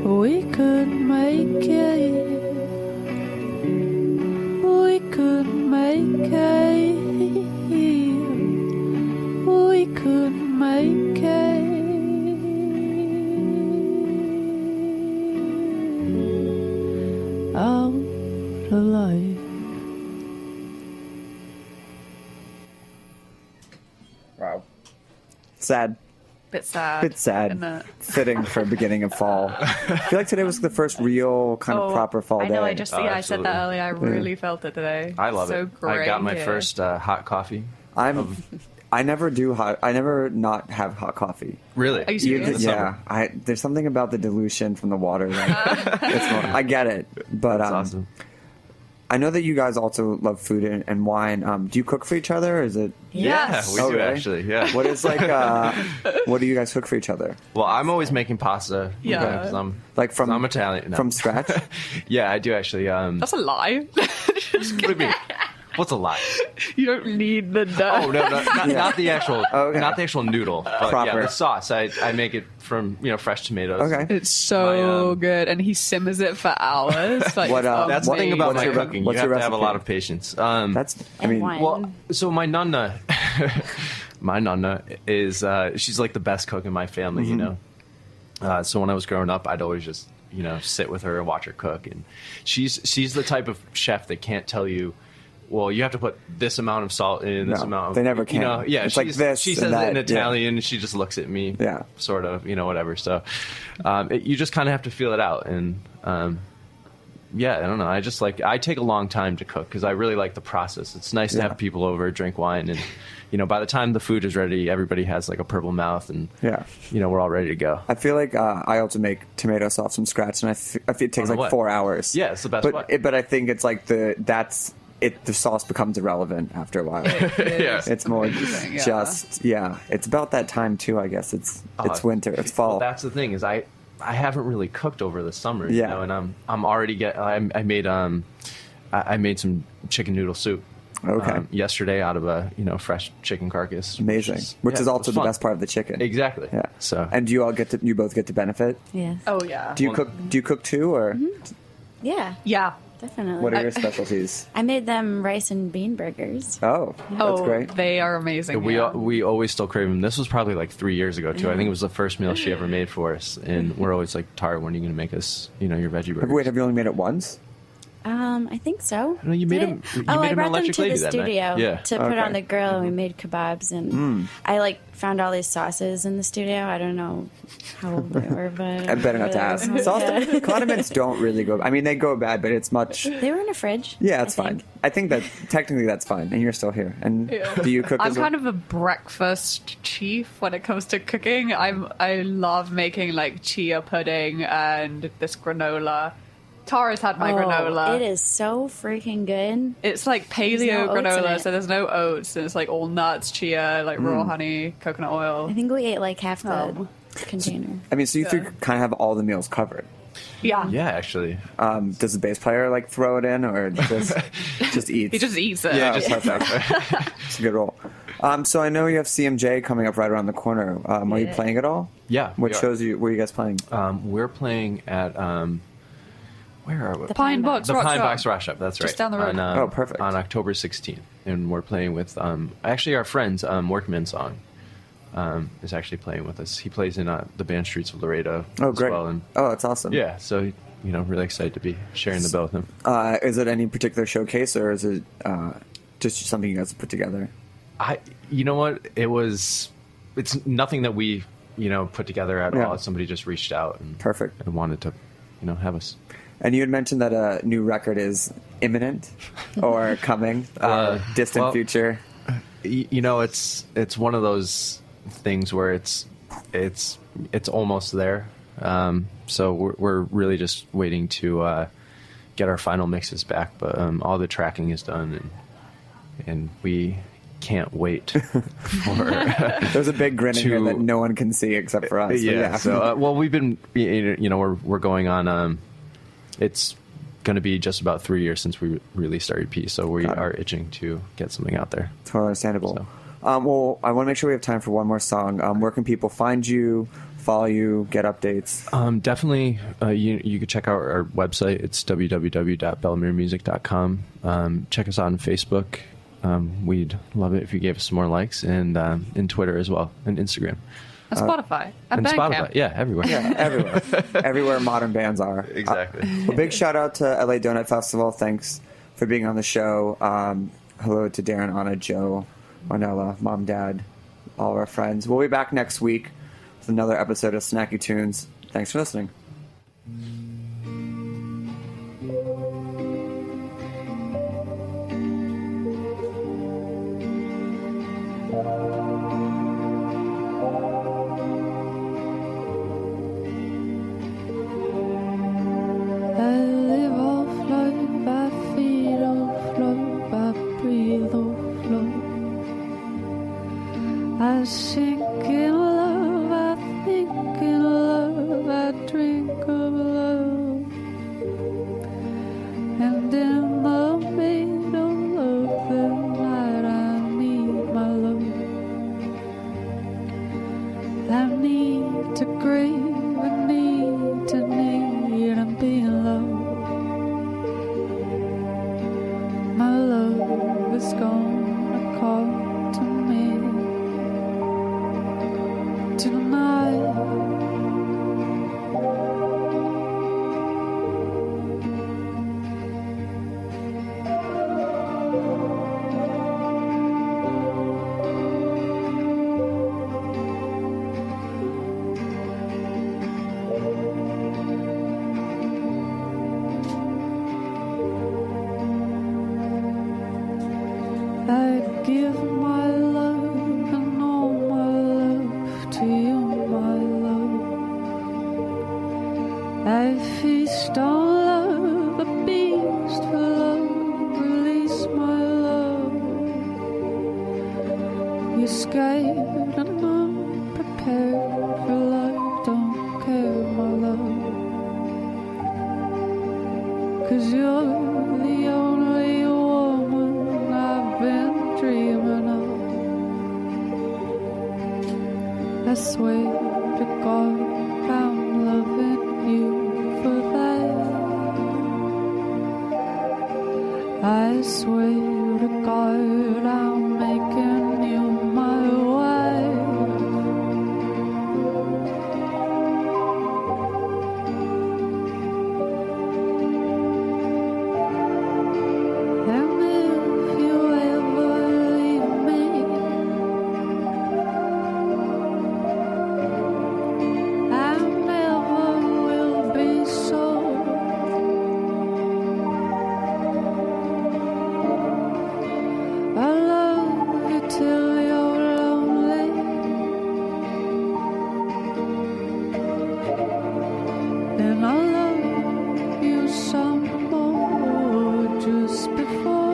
We could make it. We could make it. We could make it out alive. Wow. Sad. Bit sad. Bit sad. isn't it? Fitting for beginning of fall. I feel like today was the first real kind of proper fall day. I know. I just I said that earlier. I really Yeah. felt it today. I love so it. Great I got my here. first hot coffee. I never do hot. I never not have hot coffee. Really? Are you serious? Yeah. There's something about the dilution from the water. I get it, but That's awesome. I know that you guys also love food and wine. Do you cook for each other? Or is it? Yes. Yeah, we do really? actually. Yeah. What is what do you guys cook for each other? Well, I'm always making pasta. Yeah. Because I'm from I'm Italian. No. From scratch. Yeah, I do actually. That's a lie. What do you mean? What's a lie? You don't need the dough. Oh no, not the actual, Okay. not the actual noodle. But Proper. yeah, the sauce. I make it from fresh tomatoes. Okay. It's so good, and he simmers it for hours. Like, That's the thing about my your- cooking. what's You have your to have a recipe? lot of patience. That's. I mean, well, so my nonna, my nonna is she's like the best cook in my family. Mm-hmm. You know, so when I was growing up, I'd always just sit with her and watch her cook, and she's the type of chef that can't tell you, well, you have to put this amount of salt in, this No, amount of... they never can. Yeah, It's like this she and says that, it in yeah. Italian, she just looks at me, sort of, whatever. So you just kind of have to feel it out. And, yeah, I don't know. I take a long time to cook because I really like the process. It's nice to have people over, drink wine, and, by the time the food is ready, everybody has like a purple mouth and, we're all ready to go. I feel like I also make tomato sauce from scratch, and I feel it takes like 4 hours. Yeah, it's the best way. But I think it's like the sauce becomes irrelevant after a while. Yeah. It's more Amazing, just it's about that time too. I guess it's winter, it's fall. Well, that's the thing is I haven't really cooked over the summer, Yeah. and I'm already I made some chicken noodle soup. Okay. Yesterday out of a fresh chicken carcass. Amazing, which is also the fun. best part of the chicken. Exactly. Yeah. So And you both get to benefit? Yes. Oh yeah. Do you cook? Do you cook too, or Yeah. Yeah. Definitely. what are your specialties? I made them rice and bean burgers. Oh, that's great. They are amazing. we always still crave them. This was probably like 3 years ago too. I think it was the first meal she ever made for us, and we're always like, Tara, when are you going to make us your veggie burgers? Wait, have you only made it once? I think so. No, you made Did them. I? You I made them brought them Electric to Lady the that night. studio Yeah. to put Okay. on the grill, and we made kebabs, and I found all these sauces in the studio. I don't know how old they were, but I better not to ask. Sauce, condiments don't really go. I mean, they go bad, but it's much. They were in a fridge. Yeah, it's fine. I think that technically that's fine, and you're still here. And do you cook? I'm as well? kind of a breakfast chief when it comes to cooking. I love making like chia pudding and this granola. Tara's had my granola. It is so freaking good. It's like There's paleo no oats in granola, it. so there's no oats, and it's like all nuts, chia, like raw honey, coconut oil. I think we ate like half the container. I mean, so you three kind of have all the meals covered. Yeah. Yeah, actually. Does the bass player like throw it in, or just eats? He just eats it. Yeah, Oh, just perfect. It's a good role. So I know you have CMJ coming up right around the corner. Are you playing at all? Yeah. What we are. shows were you guys playing? We're playing at where are we? The Pine Box The Rock Pine Shop. Box Rock Shop. That's right. Just down the road. Oh, perfect. On October 16th, and we're playing with actually our friends. Workman Song is actually playing with us. He plays in the band Streets of Laredo. Oh, as great. Well, and Oh, that's awesome. yeah, so really excited to be sharing the bill with him. Is it any particular showcase, or is it just something you guys put together? You know what? It's nothing that we put together at Yeah. all. Somebody just reached out and Perfect. and wanted to have us. And you had mentioned that a new record is imminent or coming, distant well, future. It's one of those things where it's almost there. So we're really just waiting to get our final mixes back, but all the tracking is done, and we can't wait for. There's a big grin in here that no one can see except for us. Yeah. So we've been we're going on. It's going to be just about 3 years since we released our EP, so we are itching to get something out there. Totally understandable. So. Well, I want to make sure we have time for one more song. Where can people find you, follow you, get updates? Definitely, you could check out our website. It's www.bellemaremusic.com. Check us out on Facebook. We'd love it if you gave us some more likes, and in Twitter as well, and Instagram. And Spotify. And Bandcamp. Spotify. Yeah, everywhere. Yeah, everywhere. Everywhere modern bands are. Exactly. Well, big shout out to LA Donut Festival. Thanks for being on the show. Hello to Darren, Anna, Joe, Ornella, Mom, Dad, all of our friends. We'll be back next week with another episode of Snacky Tunes. Thanks for listening. I live off love, I feed off love, I breathe off love. I sink in love, I think in love, I drink of love. And in the middle of the night I need my love. I need to grieve, I need to need and be in love. My love is gonna call to me tonight. I give my love and all my love to you, my love. I feast on love, a beast for love, release my love. You're scared and I'm prepared for love, don't care, my love. 'Cause you're the only woman I've been dreaming of. I swear to God I'm loving you for that. I swear to God I'm making you my wife. And if you ever leave me, I never will be sorry. I love you till you're lonely, and I love you some more just before.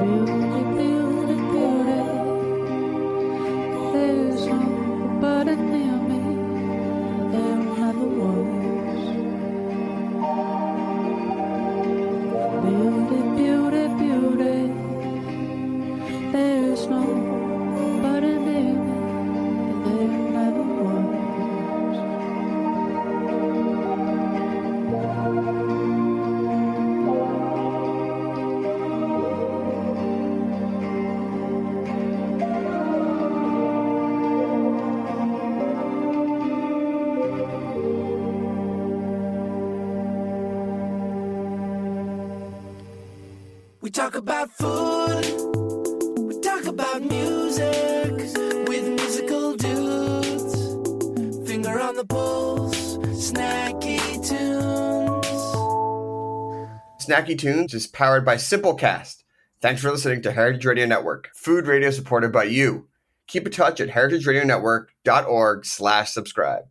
Beauty, beauty, beauty, there's nobody near me, there never was. Beauty, beauty, beauty, there's nobody near me, there never was. We talk about food, we talk about music with musical dudes. Finger on the pulse, snacky tunes. Snacky Tunes is powered by Simplecast. Thanks for listening to Heritage Radio Network, food radio supported by you. Keep in touch at heritageradionetwork.org/subscribe.